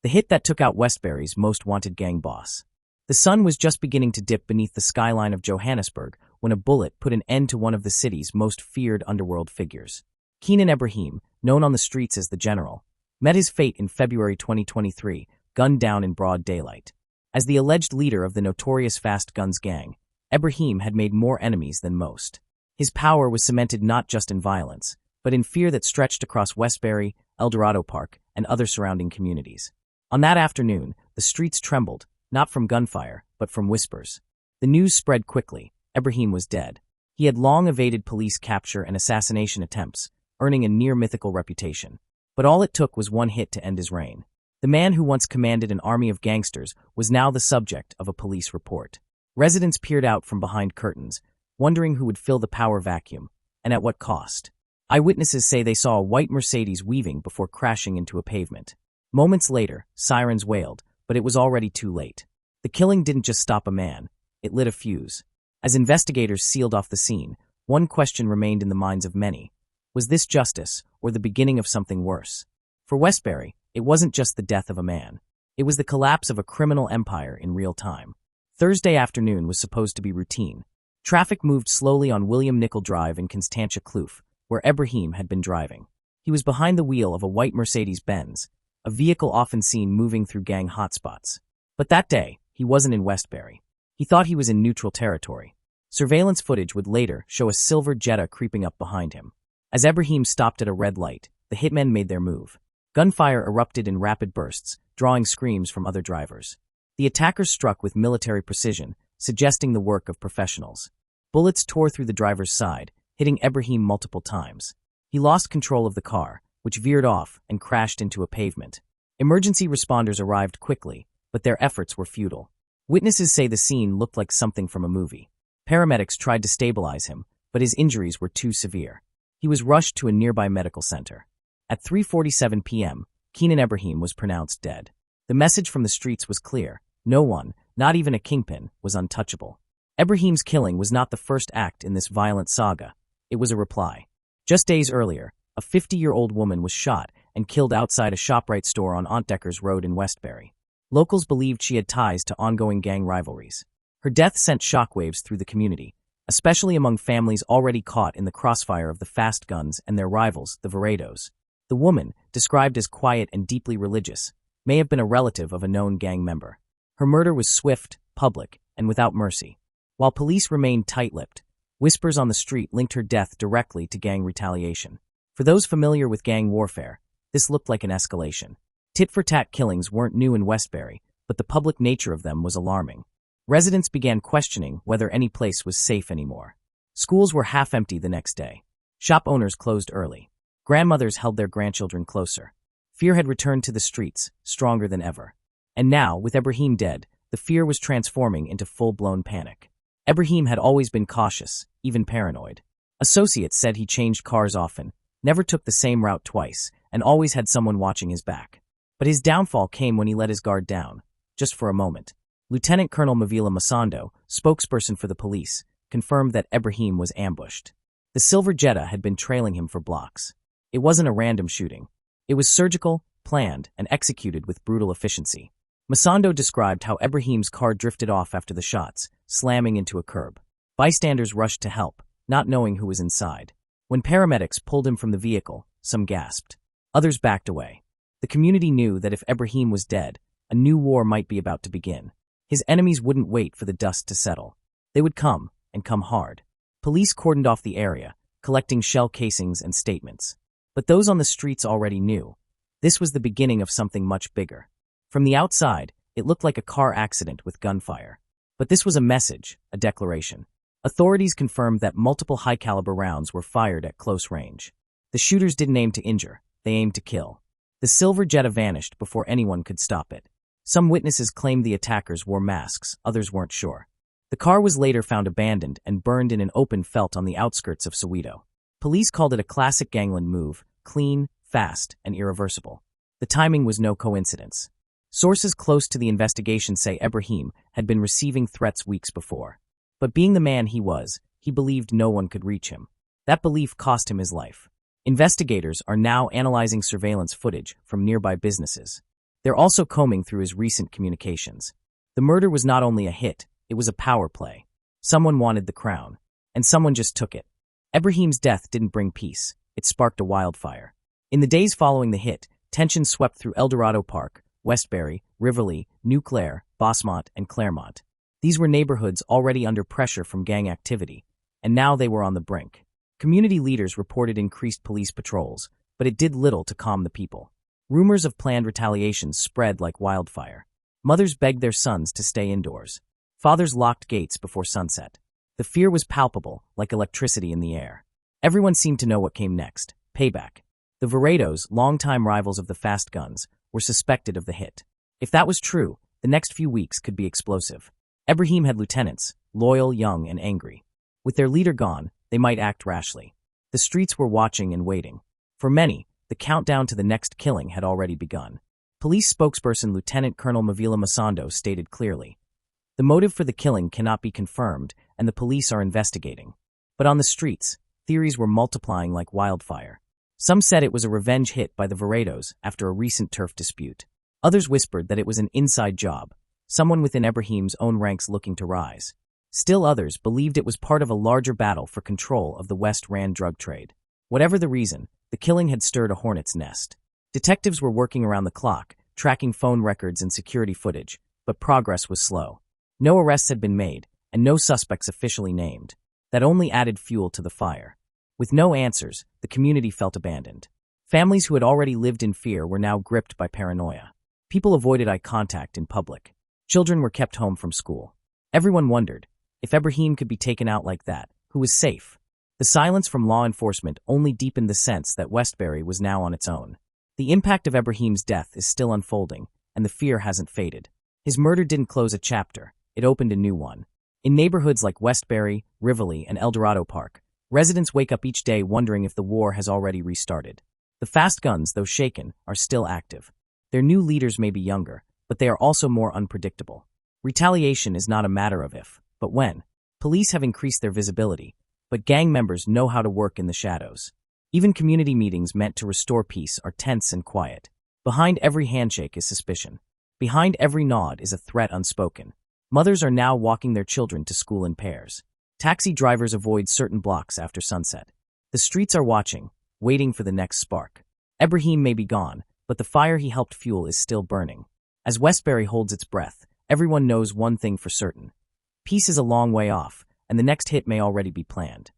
the hit that took out Westbury's most wanted gang boss. The sun was just beginning to dip beneath the skyline of Johannesburg when a bullet put an end to one of the city's most feared underworld figures. Keenan Ibrahim, known on the streets as the General, met his fate in February 2023, gunned down in broad daylight. As the alleged leader of the notorious Fast Guns gang, Ibrahim had made more enemies than most. His power was cemented not just in violence, but in fear that stretched across Westbury, Eldorado Park, and other surrounding communities. On that afternoon, the streets trembled, not from gunfire, but from whispers. The news spread quickly. Ibrahim was dead. He had long evaded police capture and assassination attempts, earning a near-mythical reputation. But all it took was one hit to end his reign. The man who once commanded an army of gangsters was now the subject of a police report. Residents peered out from behind curtains, wondering who would fill the power vacuum, and at what cost. Eyewitnesses say they saw a white Mercedes weaving before crashing into a pavement. Moments later, sirens wailed, but it was already too late. The killing didn't just stop a man, it lit a fuse. As investigators sealed off the scene, one question remained in the minds of many. Was this justice, or the beginning of something worse? For Westbury, it wasn't just the death of a man. It was the collapse of a criminal empire in real time. Thursday afternoon was supposed to be routine. Traffic moved slowly on William Nickel Drive in Constantia Kloof, where Ibrahim had been driving. He was behind the wheel of a white Mercedes-Benz, a vehicle often seen moving through gang hotspots. But that day, he wasn't in Westbury. He thought he was in neutral territory. Surveillance footage would later show a silver Jetta creeping up behind him. As Ibrahim stopped at a red light, the hitmen made their move. Gunfire erupted in rapid bursts, drawing screams from other drivers. The attackers struck with military precision, suggesting the work of professionals. Bullets tore through the driver's side, hitting Ibrahim multiple times. He lost control of the car, which veered off and crashed into a pavement. Emergency responders arrived quickly, but their efforts were futile. Witnesses say the scene looked like something from a movie. Paramedics tried to stabilize him, but his injuries were too severe. He was rushed to a nearby medical center. At 3:47 p.m., Keenan Ibrahim was pronounced dead. The message from the streets was clear. No one, not even a kingpin, was untouchable. Ibrahim's killing was not the first act in this violent saga. It was a reply. Just days earlier, a 50-year-old woman was shot and killed outside a ShopRite store on Auntdeckers Road in Westbury. Locals believed she had ties to ongoing gang rivalries. Her death sent shockwaves through the community, especially among families already caught in the crossfire of the Fast Guns and their rivals, the Veredos. The woman, described as quiet and deeply religious, may have been a relative of a known gang member. Her murder was swift, public, and without mercy. While police remained tight-lipped, whispers on the street linked her death directly to gang retaliation. For those familiar with gang warfare, this looked like an escalation. Tit-for-tat killings weren't new in Westbury, but the public nature of them was alarming. Residents began questioning whether any place was safe anymore. Schools were half empty the next day. Shop owners closed early. Grandmothers held their grandchildren closer. Fear had returned to the streets, stronger than ever. And now, with Ibrahim dead, the fear was transforming into full-blown panic. Ibrahim had always been cautious, even paranoid. Associates said he changed cars often, never took the same route twice, and always had someone watching his back. But his downfall came when he let his guard down, just for a moment. Lieutenant Colonel Mavila Masando, spokesperson for the police, confirmed that Ibrahim was ambushed. The silver Jetta had been trailing him for blocks. It wasn't a random shooting. It was surgical, planned, and executed with brutal efficiency. Masando described how Ibrahim's car drifted off after the shots, slamming into a curb. Bystanders rushed to help, not knowing who was inside. When paramedics pulled him from the vehicle, some gasped. Others backed away. The community knew that if Ibrahim was dead, a new war might be about to begin. His enemies wouldn't wait for the dust to settle. They would come, and come hard. Police cordoned off the area, collecting shell casings and statements. But those on the streets already knew. This was the beginning of something much bigger. From the outside, it looked like a car accident with gunfire. But this was a message, a declaration. Authorities confirmed that multiple high-caliber rounds were fired at close range. The shooters didn't aim to injure, they aimed to kill. The silver Jetta vanished before anyone could stop it. Some witnesses claimed the attackers wore masks, others weren't sure. The car was later found abandoned and burned in an open felt on the outskirts of Soweto. Police called it a classic gangland move, clean, fast, and irreversible. The timing was no coincidence. Sources close to the investigation say Ibrahim had been receiving threats weeks before. But being the man he was, he believed no one could reach him. That belief cost him his life. Investigators are now analyzing surveillance footage from nearby businesses. They're also combing through his recent communications. The murder was not only a hit, it was a power play. Someone wanted the crown, and someone just took it. Ibrahim's death didn't bring peace, it sparked a wildfire. In the days following the hit, tension swept through Eldorado Park, Westbury, Rivoli, New Clare, Bosmont, and Claremont. These were neighborhoods already under pressure from gang activity, and now they were on the brink. Community leaders reported increased police patrols, but it did little to calm the people. Rumors of planned retaliations spread like wildfire. Mothers begged their sons to stay indoors. Fathers locked gates before sunset. The fear was palpable, like electricity in the air. Everyone seemed to know what came next: payback. The Veredos, longtime rivals of the Fast Guns, were suspected of the hit. If that was true, the next few weeks could be explosive. Ibrahim had lieutenants, loyal, young, and angry. With their leader gone, they might act rashly. The streets were watching and waiting. For many, the countdown to the next killing had already begun. Police spokesperson Lieutenant Colonel Mavila Masando stated clearly, "The motive for the killing cannot be confirmed, and the police are investigating." But on the streets, theories were multiplying like wildfire. Some said it was a revenge hit by the Veredos after a recent turf dispute. Others whispered that it was an inside job, someone within Ibrahim's own ranks looking to rise. Still others believed it was part of a larger battle for control of the West Rand drug trade. Whatever the reason, the killing had stirred a hornet's nest. Detectives were working around the clock, tracking phone records and security footage, but progress was slow. No arrests had been made, and no suspects officially named. That only added fuel to the fire. With no answers, the community felt abandoned. Families who had already lived in fear were now gripped by paranoia. People avoided eye contact in public. Children were kept home from school. Everyone wondered, if Ibrahim could be taken out like that, who was safe? The silence from law enforcement only deepened the sense that Westbury was now on its own. The impact of Ibrahim's death is still unfolding, and the fear hasn't faded. His murder didn't close a chapter, it opened a new one. In neighborhoods like Westbury, Rivoli, and Eldorado Park, residents wake up each day wondering if the war has already restarted. The Fast Guns, though shaken, are still active. Their new leaders may be younger, but they are also more unpredictable. Retaliation is not a matter of if, but when. Police have increased their visibility, but gang members know how to work in the shadows. Even community meetings meant to restore peace are tense and quiet. Behind every handshake is suspicion. Behind every nod is a threat unspoken. Mothers are now walking their children to school in pairs. Taxi drivers avoid certain blocks after sunset. The streets are watching, waiting for the next spark. Ibrahim may be gone, but the fire he helped fuel is still burning. As Westbury holds its breath, everyone knows one thing for certain. Peace is a long way off, and the next hit may already be planned.